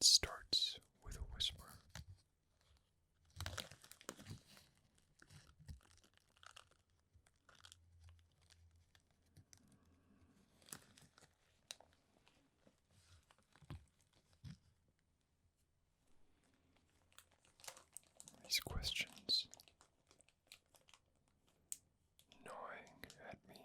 It starts with a whisper. These questions gnawing at me.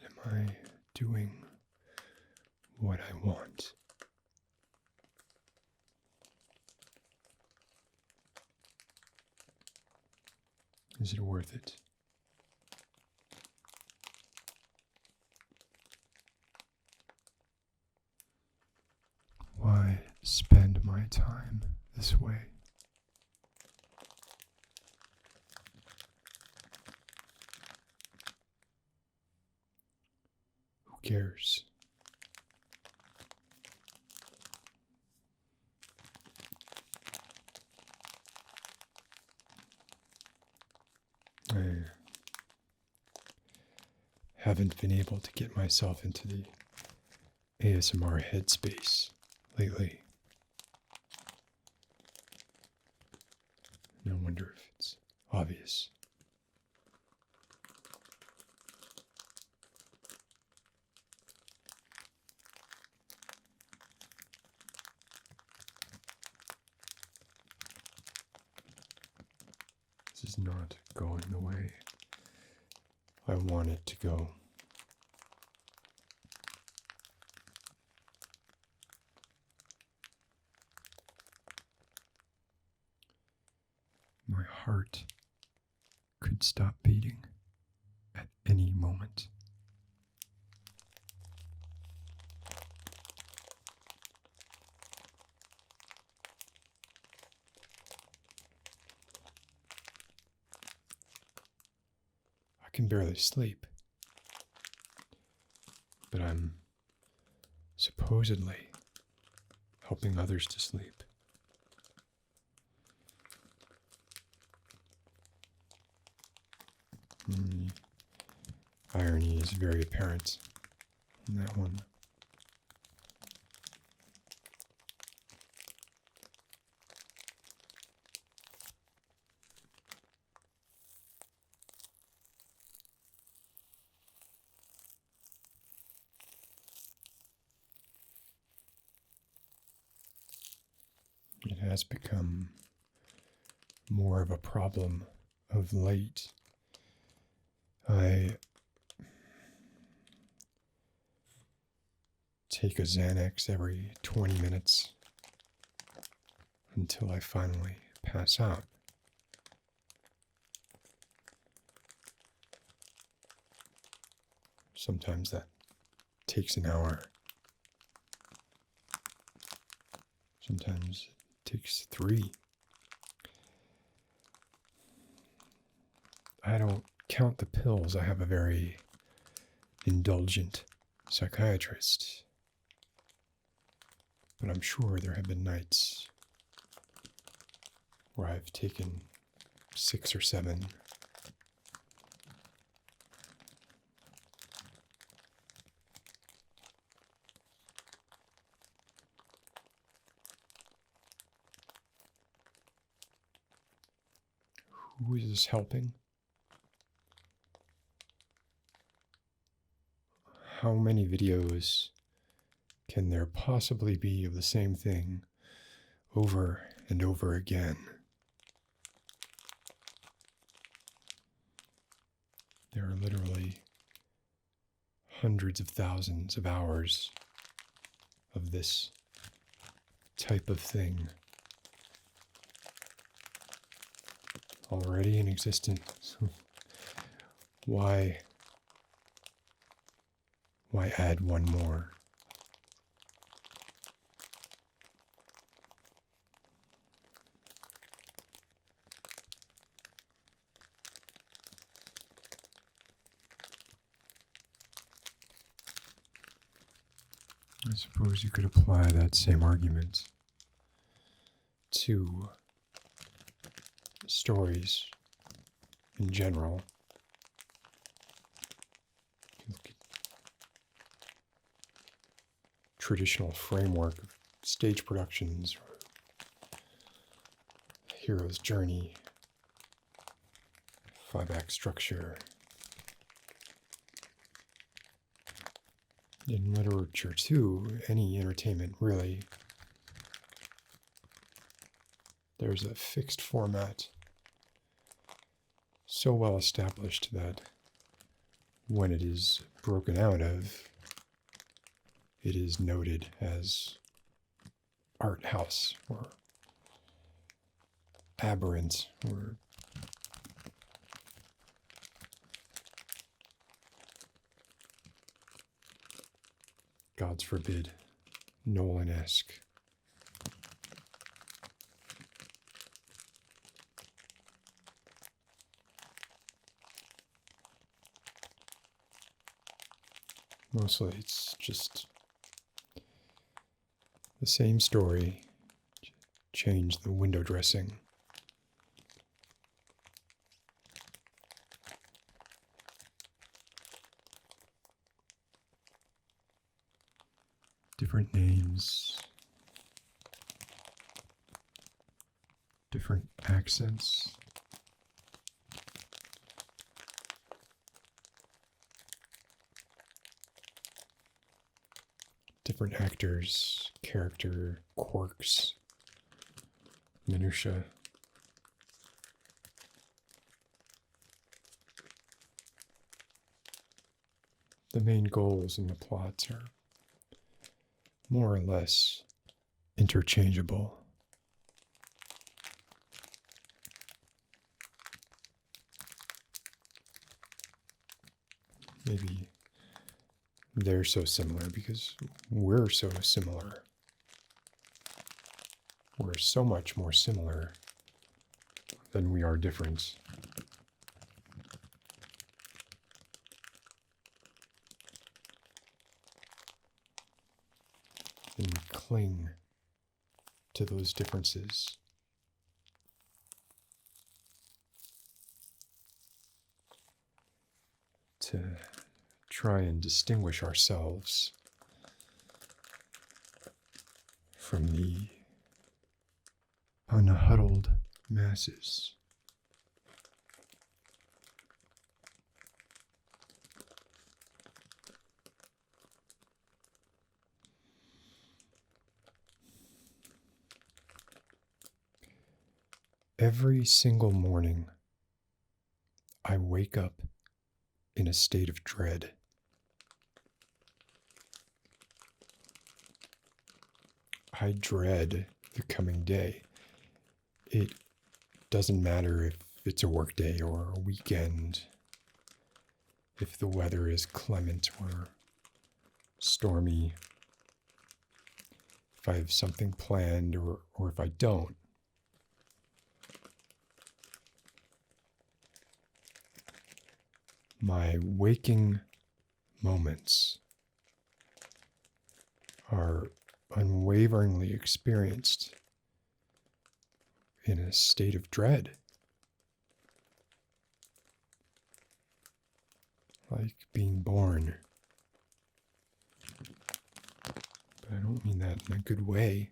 Am I doing what I want? Is it worth it? Why spend my time this way? Who cares? I haven't been able to get myself into the ASMR headspace lately. And I wonder if it's obvious. This is not going the way I want it to go. My heart could stop beating at any moment. I can barely sleep, but I'm supposedly helping others to sleep. The irony is very apparent in that one. It has become more of a problem of late. I take a Xanax every 20 minutes until I finally pass out. Sometimes that takes an hour. Sometimes it takes 3. I don't count the pills. I have a very indulgent psychiatrist. But I'm sure there have been nights where I've taken 6 or 7. Who is this helping? How many videos can there possibly be of the same thing over and over again? There are literally hundreds of thousands of hours of this type of thing already in existence. Why add one more? I suppose you could apply that same argument to stories in general. Traditional framework of stage productions, or hero's journey, 5-act structure. In literature too, any entertainment really, there's a fixed format so well established that when it is broken out of, it is noted as art house or aberrant or God's forbid, Nolan-esque. Mostly it's just the same story, change the window dressing. Different names, different accents. Different actors, character quirks, minutia. The main goals and the plots are more or less interchangeable. Maybe they're so similar because we're so similar. We're so much more similar than we are different. And we cling to those differences. To try and distinguish ourselves from the unhuddled masses. Every single morning, I wake up in a state of dread. I dread the coming day. It doesn't matter if it's a work day or a weekend, if the weather is clement or stormy, if I have something planned or if I don't. My waking moments are unwaveringly experienced in a state of dread. Like being born. But I don't mean that in a good way.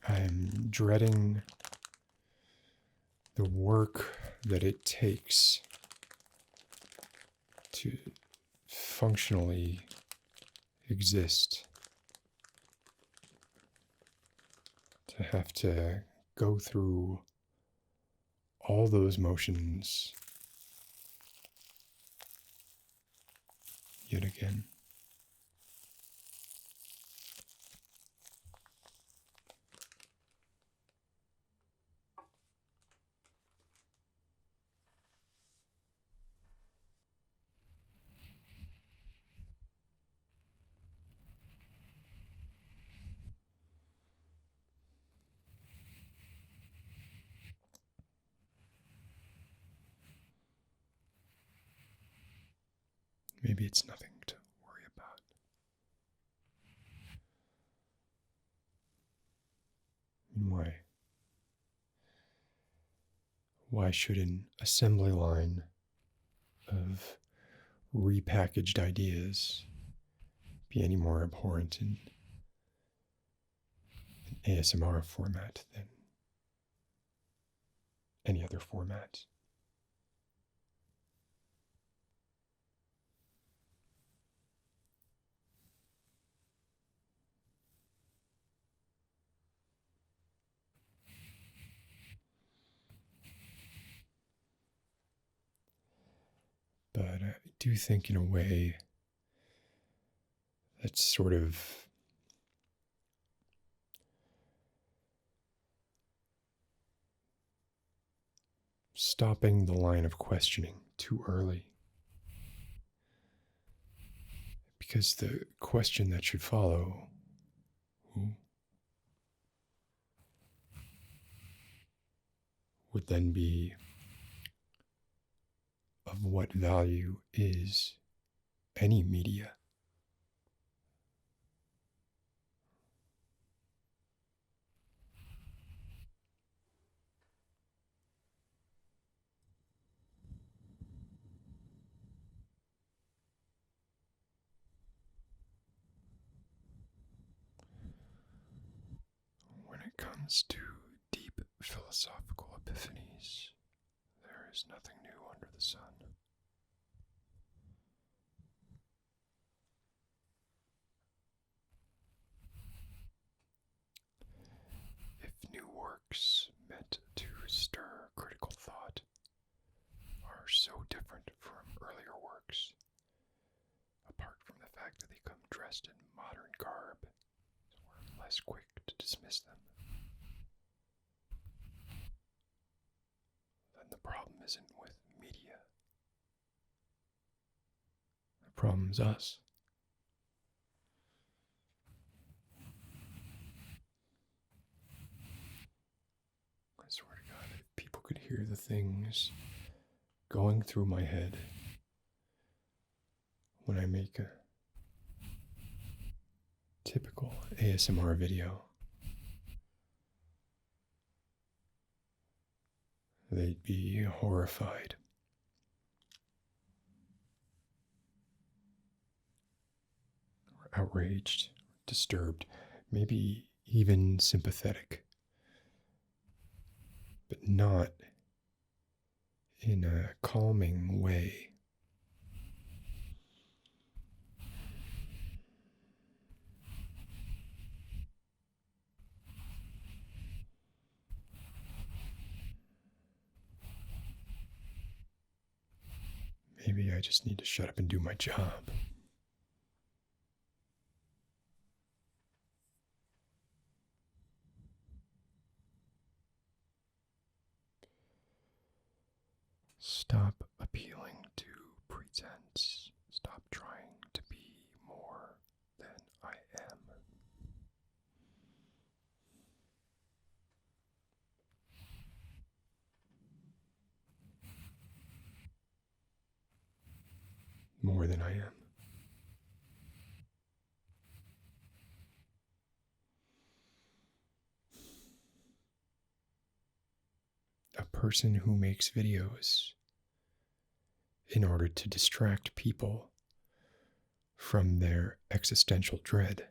I'm dreading the work that it takes to functionally exist. To have to go through all those motions yet again. Maybe it's nothing to worry about. And why should an assembly line of repackaged ideas be any more abhorrent in an ASMR format than any other format? But I do think, in a way, that's sort of stopping the line of questioning too early. Because the question that should follow, would then be, of what value is any media? When it comes to deep philosophical epiphanies, there is nothing new under the sun. If new works meant to stir critical thought are so different from earlier works, apart from the fact that they come dressed in modern garb, so we're less quick to dismiss them, then the problem isn't with media. The problem's us. I swear to God, if people could hear the things going through my head when I make a typical ASMR video, they'd be horrified. Or outraged, disturbed, maybe even sympathetic, but not in a calming way. Maybe I just need to shut up and do my job. Stop appealing to pretense. Stop trying to be more than I am. More than I am. A person who makes videos in order to distract people from their existential dread.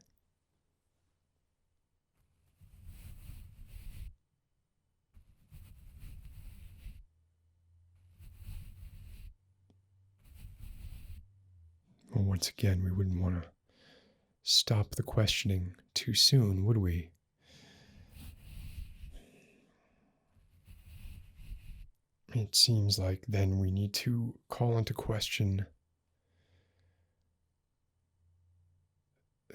Well, once again, we wouldn't want to stop the questioning too soon, would we? It seems like then we need to call into question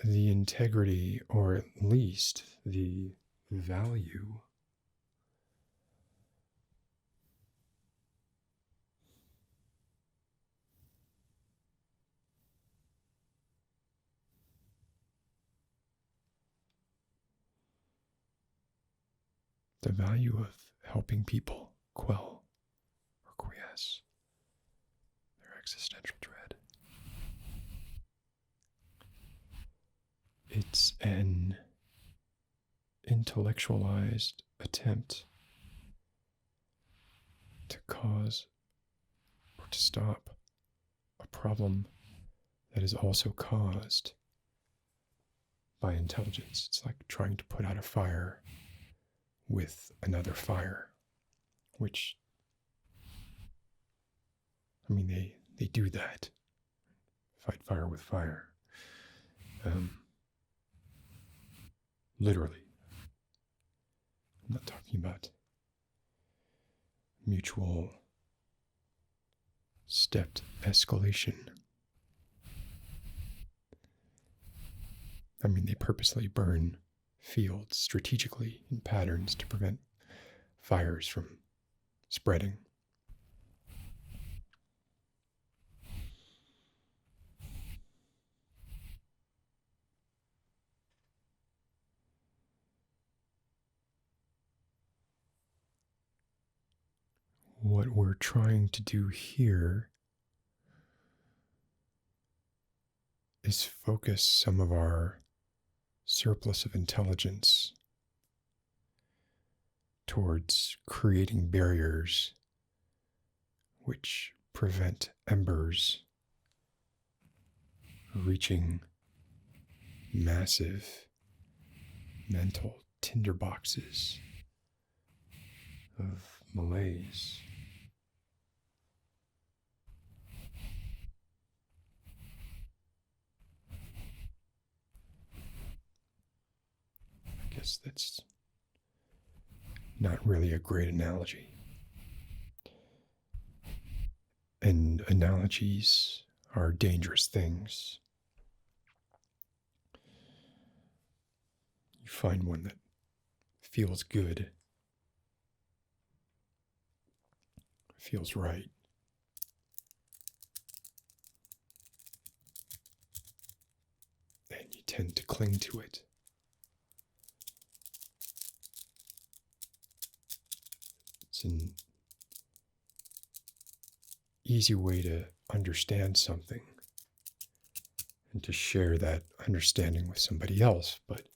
the integrity, or at least the value, of helping people quell or quiesce their existential dread. It's an intellectualized attempt to cause or to stop a problem that is also caused by intelligence. It's like trying to put out a fire with another fire, which, I mean, they do that. Fight fire with fire. Literally. I'm not talking about mutual stepped escalation. I mean, they purposely burn fields strategically in patterns to prevent fires from spreading. What we're trying to do here is focus some of our surplus of intelligence towards creating barriers which prevent embers reaching massive mental tinderboxes of malaise. I guess that's not really a great analogy. And analogies are dangerous things. You find one that feels good, feels right, and you tend to cling to it. It's an easy way to understand something and to share that understanding with somebody else, but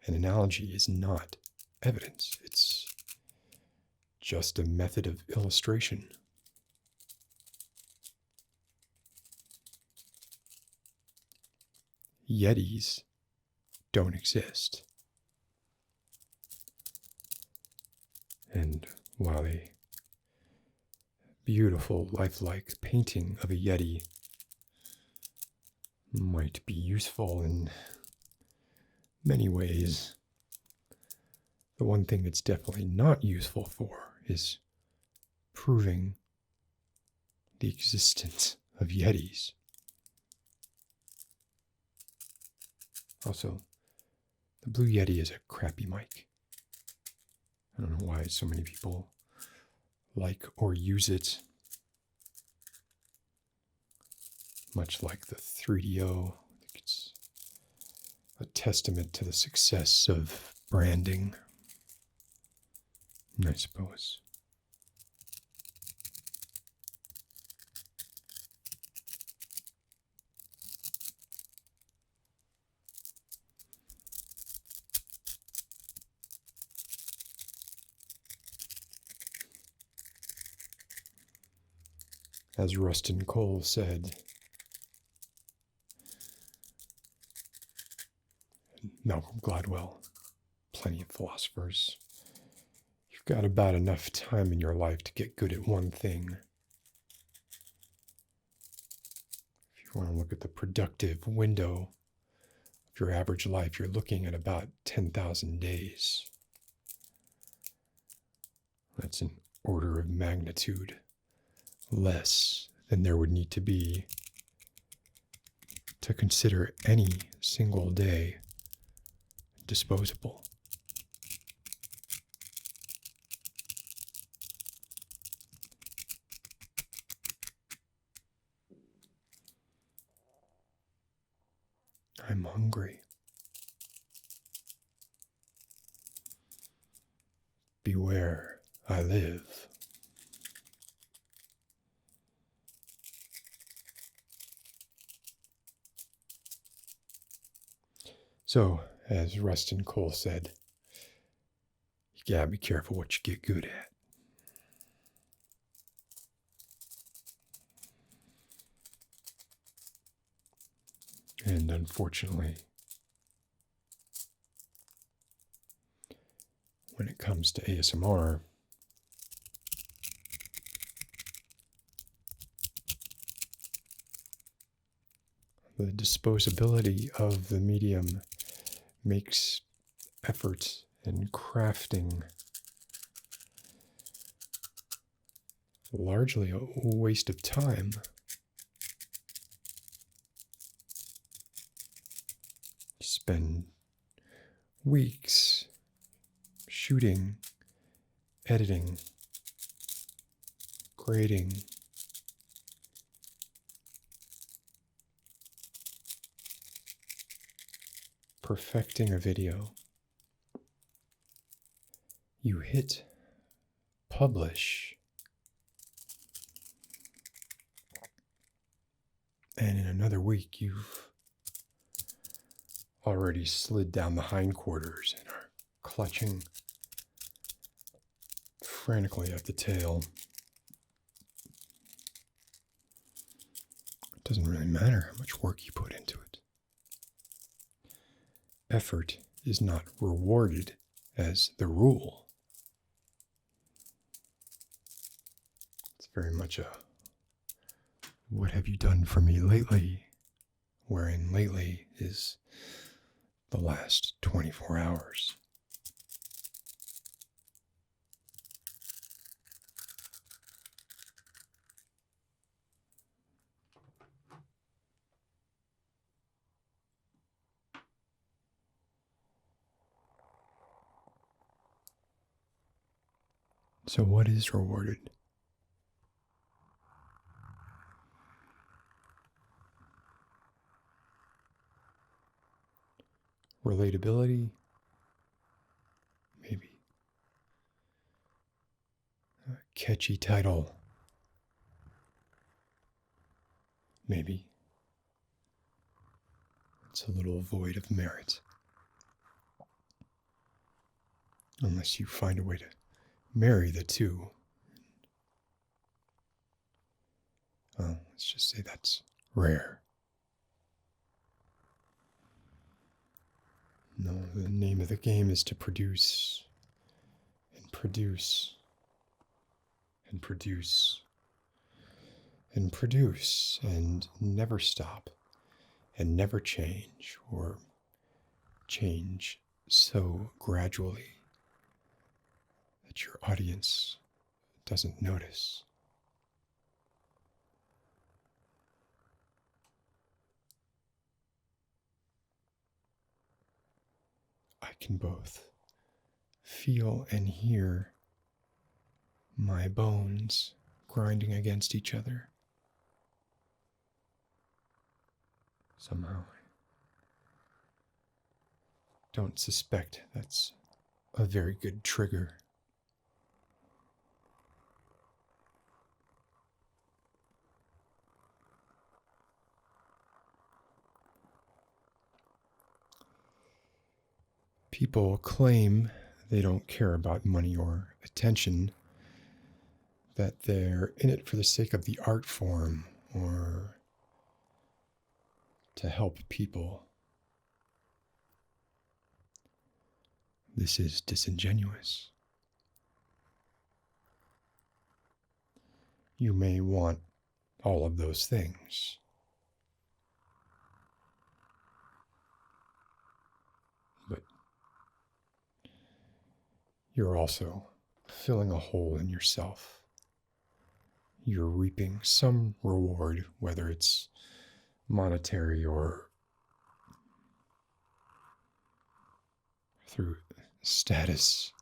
an analogy is not evidence. It's just a method of illustration. Yetis don't exist. And while a beautiful, lifelike painting of a Yeti might be useful in many ways, the one thing it's definitely not useful for is proving the existence of Yetis. Also, the Blue Yeti is a crappy mic. I don't know why so many people like or use it. Much like the 3DO, I think it's a testament to the success of branding, I suppose. As Rustin Cole said, Malcolm Gladwell, plenty of philosophers, you've got about enough time in your life to get good at one thing. If you want to look at the productive window of your average life, you're looking at about 10,000 days. That's an order of magnitude less than there would need to be to consider any single day disposable. I'm hungry. Beware, I live. So, as Rustin Cole said, Yeah, be careful what you get good at. And unfortunately, when it comes to ASMR, the disposability of the medium makes effort and crafting largely a waste of time. You spend weeks shooting, editing, grading, perfecting a video. You hit publish, and in another week you've already slid down the hindquarters and are clutching frantically at the tail. It doesn't really matter how much work you put into it. Effort is not rewarded as the rule. It's very much a "what have you done for me lately?" wherein lately is the last 24 hours. So what is rewarded? Relatability? Maybe. A catchy title? Maybe. It's a little void of merit. Unless you find a way to marry the two. Well, let's just say that's rare. No, the name of the game is to produce and produce and produce and produce and never stop and never change, or change so gradually that your audience doesn't notice. I can both feel and hear my bones grinding against each other. Somehow, I don't suspect that's a very good trigger. People claim they don't care about money or attention, that they're in it for the sake of the art form or to help people. This is disingenuous. You may want all of those things, but you're also filling a hole in yourself. You're reaping some reward, whether it's monetary or through status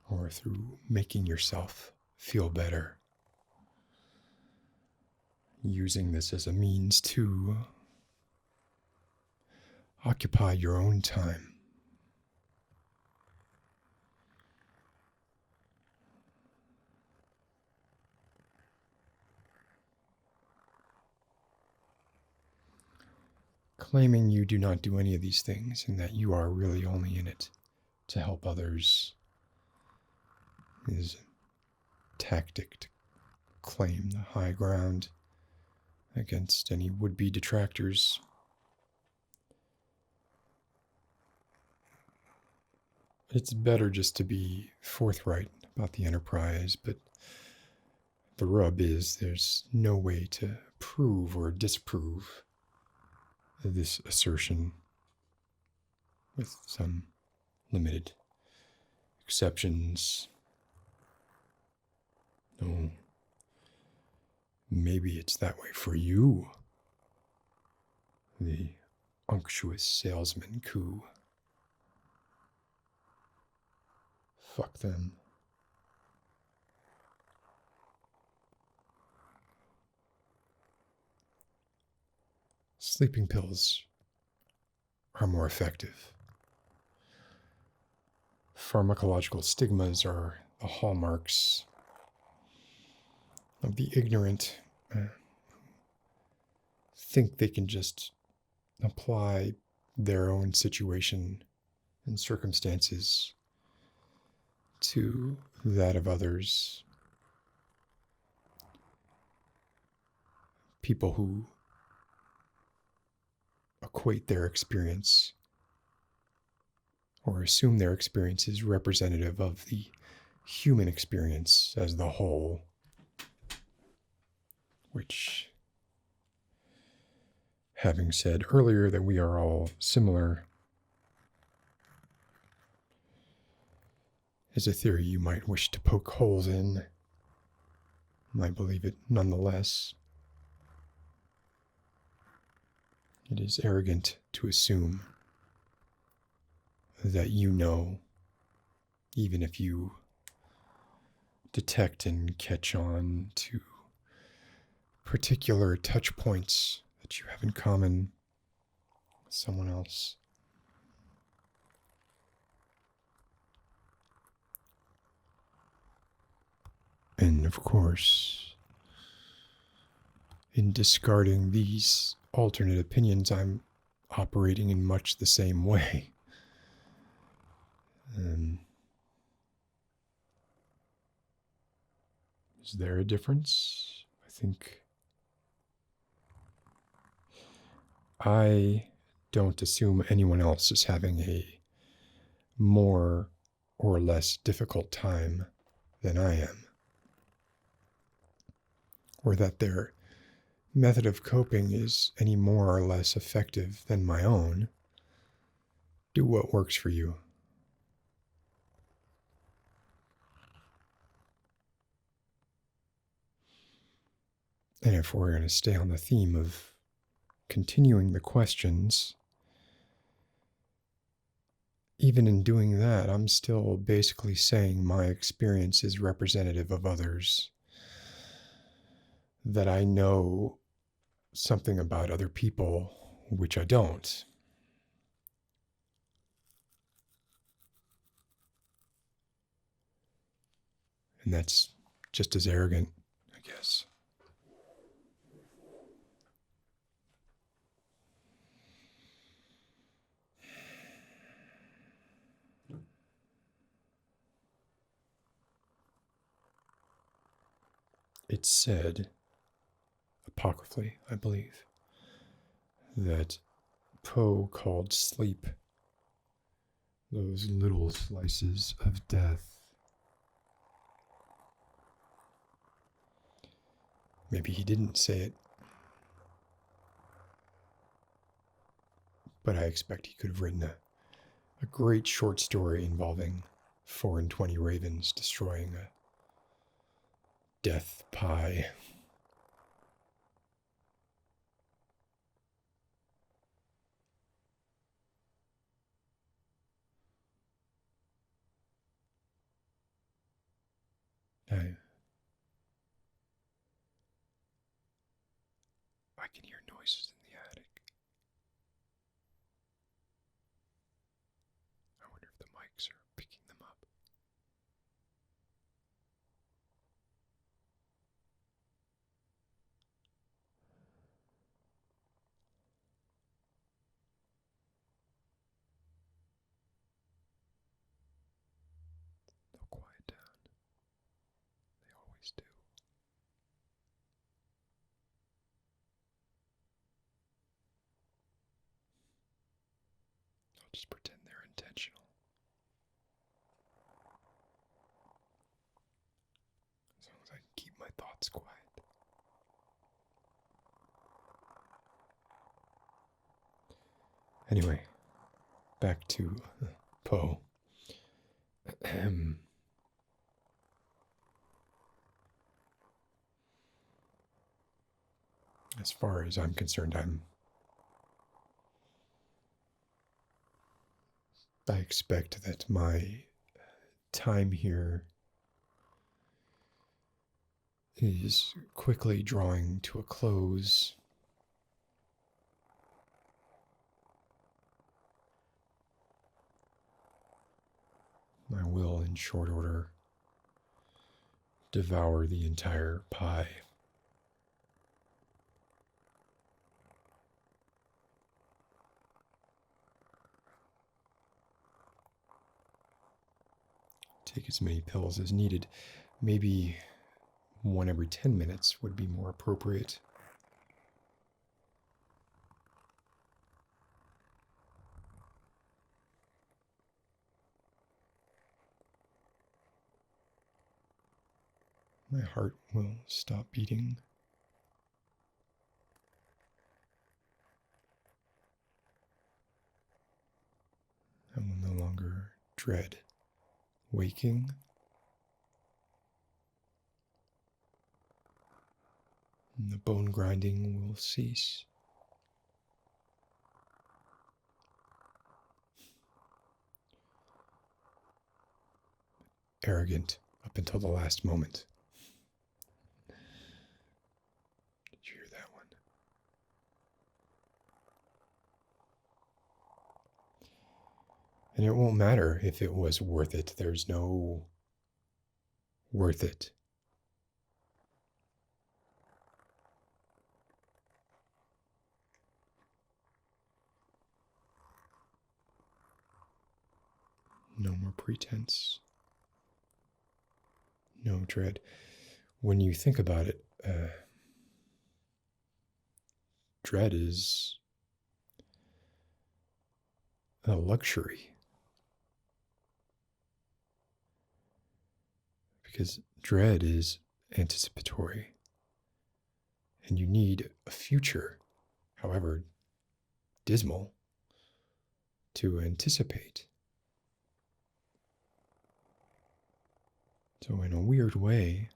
or through making yourself feel better. Using this as a means to occupy your own time. claiming you do not do any of these things and that you are really only in it to help others is a tactic to claim the high ground against any would-be detractors. It's better just to be forthright about the Enterprise, but the rub is there's no way to prove or disprove this assertion, with some limited exceptions. Oh, maybe it's that way for you, the unctuous salesman coup. Fuck them. Sleeping pills are more effective. Pharmacological stigmas are the hallmarks of the ignorant. Think they can just apply their own situation and circumstances to that of others. People who equate their experience or assume their experience is representative of the human experience as the whole, which, having said earlier that we are all similar, is a theory you might wish to poke holes in. I believe it nonetheless. It is arrogant to assume that you know, even if you detect and catch on to particular touch points that you have in common with someone else. And of course, in discarding these alternate opinions, I'm operating in much the same way. Is there a difference? I think I don't assume anyone else is having a more or less difficult time than I am, or that their method of coping is any more or less effective than my own. Do what works for you. And if we're going to stay on the theme of continuing the questions, even in doing that, I'm still basically saying my experience is representative of others, that I know something about other people which I don't. And that's just as arrogant, I guess. It's said, apocryphally, I believe, that Poe called sleep those little slices of death. Maybe he didn't say it, but I expect he could have written a great short story involving 4 and 20 ravens destroying a death pie. I can hear noises in the attic. I wonder if the mics are picking them up. always do. I'll just pretend they're intentional. As long as I can keep my thoughts quiet. Anyway, back to Poe. As far as I'm concerned, I expect that my time here is quickly drawing to a close. I will, in short order, devour the entire pie. Take as many pills as needed. Maybe one every 10 minutes would be more appropriate. My heart will stop beating. I will no longer dread waking. And the bone grinding will cease. Arrogant up until the last moment. Did you hear that one? And it won't matter if it was worth it. There's no worth it. No more pretense. No dread. When you think about it, dread is a luxury. Because dread is anticipatory. And you need a future, however dismal, to anticipate. So, in a weird way,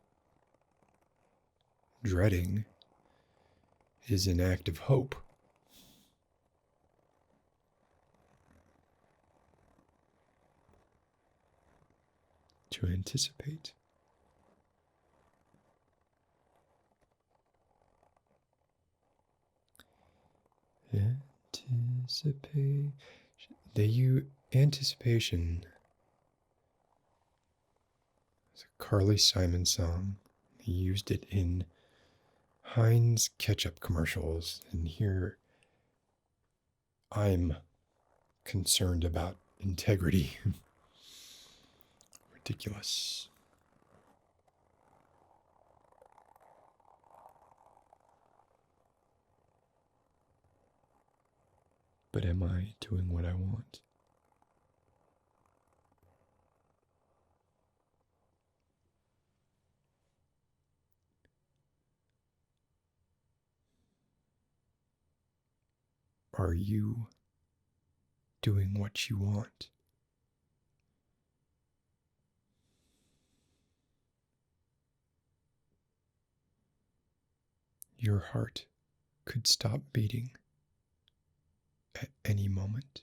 dreading is an act of hope. To anticipate. Anticipate. They use anticipation. It's a Carly Simon song. He used it in Heinz ketchup commercials, and here I'm concerned about integrity. Ridiculous. But am I doing what I want? Are you doing what you want? Your heart could stop beating at any moment.